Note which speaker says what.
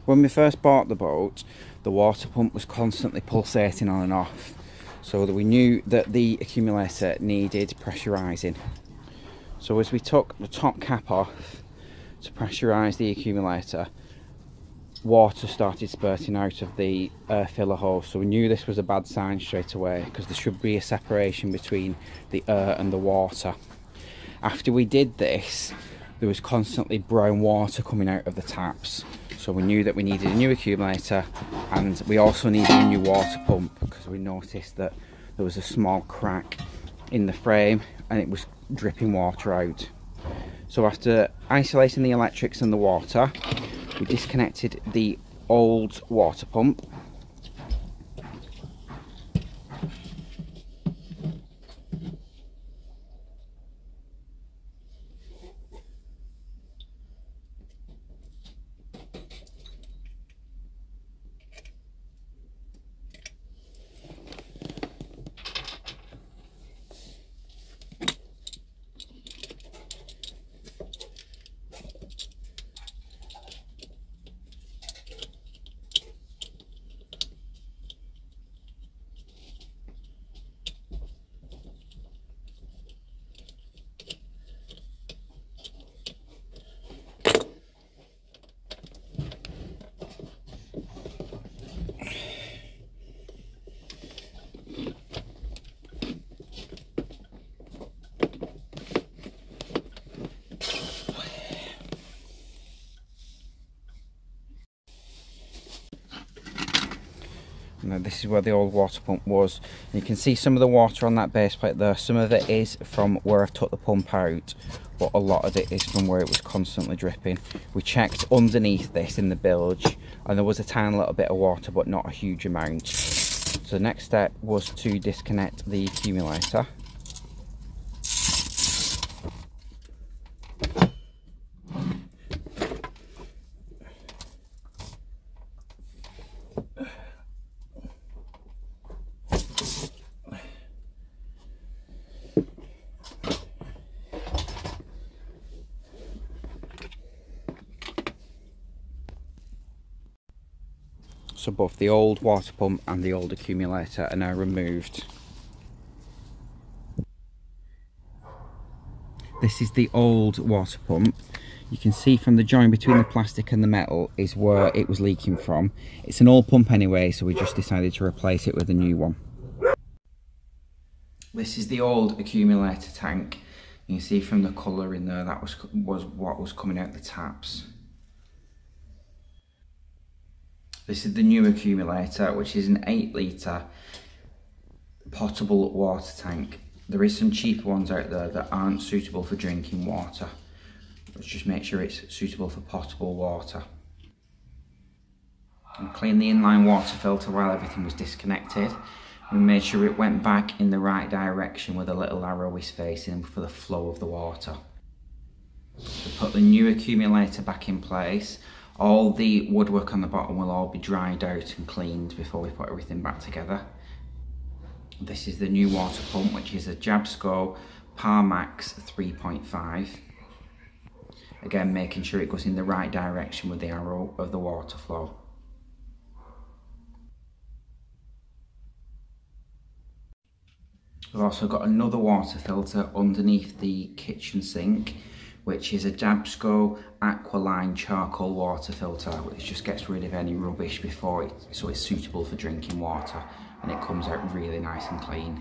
Speaker 1: When we first bought the boat, the water pump was constantly pulsating on and off, so that we knew that the accumulator needed pressurising. So as we took the top cap off to pressurise the accumulator, water started spurting out of the air filler hose, so we knew this was a bad sign straight away, because there should be a separation between the air and the water. After we did this, there was constantly brown water coming out of the taps, so we knew that we needed a new accumulator, and we also needed a new water pump because we noticed that there was a small crack in the frame and it was dripping water out. So after isolating the electrics and the water, we disconnected the old water pump. Now this is where the old water pump was. You can see some of the water on that base plate there. Some of it is from where I've took the pump out, but a lot of it is from where it was constantly dripping. We checked underneath this in the bilge and there was a tiny little bit of water, but not a huge amount. So the next step was to disconnect the accumulator. So both the old water pump and the old accumulator are now removed. This is the old water pump. You can see from the joint between the plastic and the metal is where it was leaking from. It's an old pump anyway, so we just decided to replace it with a new one. This is the old accumulator tank. You can see from the colour in there that was what was coming out the taps. This is the new accumulator, which is an 8 litre potable water tank. There is some cheaper ones out there that aren't suitable for drinking water. Let's just make sure it's suitable for potable water. And clean the inline water filter while everything was disconnected. We made sure it went back in the right direction with a little arrow is facing for the flow of the water. So put the new accumulator back in place. All the woodwork on the bottom will all be dried out and cleaned before we put everything back together. This is the new water pump, which is a Jabsco Parmax 3.5. Again, making sure it goes in the right direction with the arrow of the water flow. We've also got another water filter underneath the kitchen sink, which is a Jabsco aqua charcoal water filter, which just gets rid of any rubbish before it, so it's suitable for drinking water, and it comes out really nice and clean.